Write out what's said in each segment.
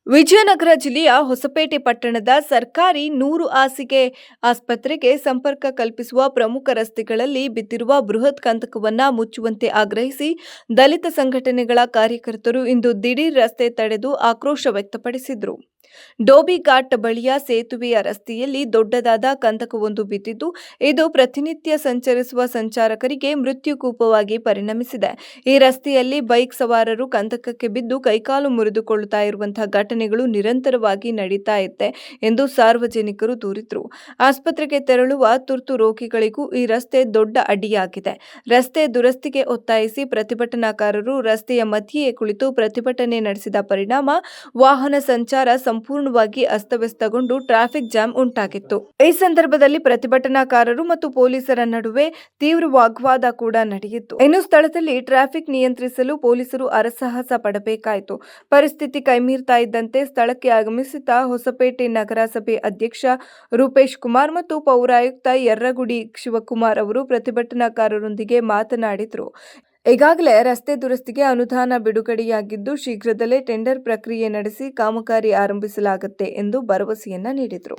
ವಿಜಯನಗರ ಜಿಲ್ಲೆಯ ಹೊಸಪೇಟೆ ಪಟ್ಟಣದ ಸರ್ಕಾರಿ 100 ಹಾಸಿಗೆ ಆಸ್ಪತ್ರೆಗೆ ಸಂಪರ್ಕ ಕಲ್ಪಿಸುವ ಪ್ರಮುಖ ರಸ್ತೆಗಳಲ್ಲಿ ಬಿದ್ದಿರುವ ಬೃಹತ್ ಕಂಟಕವನ್ನು ಮುಚ್ಚುವಂತೆ ಆಗ್ರಹಿಸಿ ದಲಿತ ಸಂಘಟನೆಗಳ ಕಾರ್ಯಕರ್ತರು ಇಂದು ದಿಢೀರ್ ರಸ್ತೆ ತಡೆದು ಆಕ್ರೋಶ ವ್ಯಕ್ತಪಡಿಸಿದರು. ಡೋಬಿ ಘಾಟ್ ಬಳಿಯ ಸೇತುವೆಯ ರಸ್ತೆಯಲ್ಲಿ ದೊಡ್ಡದಾದ ಕಂಟಕವೊಂದು ಬಿದ್ದಿದ್ದು, ಇದು ಪ್ರತಿನಿತ್ಯ ಸಂಚರಿಸುವ ಸಂಚಾರಕರಿಗೆ ಮೃತ್ಯುಕೂಪವಾಗಿ ಪರಿಣಮಿಸಿದೆ. ಈ ರಸ್ತೆಯಲ್ಲಿ ಬೈಕ್ ಸವಾರರು ಕಂಟಕಕ್ಕೆ ಬಿದ್ದು ಕೈಕಾಲು ಮುರಿದುಕೊಳ್ಳುತ್ತಾ ಇರುವಂತಹ ಘಟನೆಗಳು ನಿರಂತರವಾಗಿ ನಡೀತಾ ಇದೆ ಎಂದು ಸಾರ್ವಜನಿಕರು ದೂರಿದರು. ಆಸ್ಪತ್ರೆಗೆ ತೆರಳುವ ತುರ್ತು ರೋಗಿಗಳಿಗೂ ಈ ರಸ್ತೆ ದೊಡ್ಡ ಅಡ್ಡಿಯಾಗಿದೆ. ರಸ್ತೆ ದುರಸ್ತಿಗೆ ಒತ್ತಾಯಿಸಿ ಪ್ರತಿಭಟನಾಕಾರರು ರಸ್ತೆಯ ಮಧ್ಯೆಯೇ ಕುಳಿತು ಪ್ರತಿಭಟನೆ ನಡೆಸಿದ ಪರಿಣಾಮ ವಾಹನ ಸಂಚಾರ ಸಂಪೂರ್ಣವಾಗಿ ಅಸ್ತವ್ಯಸ್ತಗೊಂಡು ಟ್ರಾಫಿಕ್ ಜಾಮ್ ಉಂಟಾಗಿತ್ತು. ಈ ಸಂದರ್ಭದಲ್ಲಿ ಪ್ರತಿಭಟನಾಕಾರರು ಮತ್ತು ಪೊಲೀಸರ ನಡುವೆ ತೀವ್ರ ವಾಗ್ವಾದ ಕೂಡ ನಡೆಯಿತು. ಇನ್ನು ಸ್ಥಳದಲ್ಲಿ ಟ್ರಾಫಿಕ್ ನಿಯಂತ್ರಿಸಲು ಪೊಲೀಸರು ಹರಸಾಹಸ ಪಡಬೇಕಾಯಿತು. ಪರಿಸ್ಥಿತಿ ಕೈಮೀರ್ತಾ ಇದ್ದಂತೆ ಸ್ಥಳಕ್ಕೆ ಆಗಮಿಸಿದ ಹೊಸಪೇಟೆ ನಗರಸಭೆ ಅಧ್ಯಕ್ಷ ರೂಪೇಶ್ ಕುಮಾರ್ ಮತ್ತು ಪೌರಾಯುಕ್ತ ಯರ್ರಗುಡಿ ಶಿವಕುಮಾರ್ ಅವರು ಪ್ರತಿಭಟನಾಕಾರರೊಂದಿಗೆ ಮಾತನಾಡಿದರು. ಈಗಾಗಲೇ ರಸ್ತೆ ದುರಸ್ತಿಗೆ ಅನುದಾನ ಬಿಡುಗಡೆಯಾಗಿದ್ದು, ಶೀಘ್ರದಲ್ಲೇ ಟೆಂಡರ್ ಪ್ರಕ್ರಿಯೆ ನಡೆಸಿ ಕಾಮಗಾರಿ ಆರಂಭಿಸಲಾಗುತ್ತೆ ಎಂದು ಭರವಸೆಯನ್ನ ನೀಡಿದರು.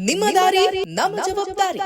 ನಿಮ್ಮ ದಾರಿ ನಮ್ಮ ಜವಾಬ್ದಾರಿ.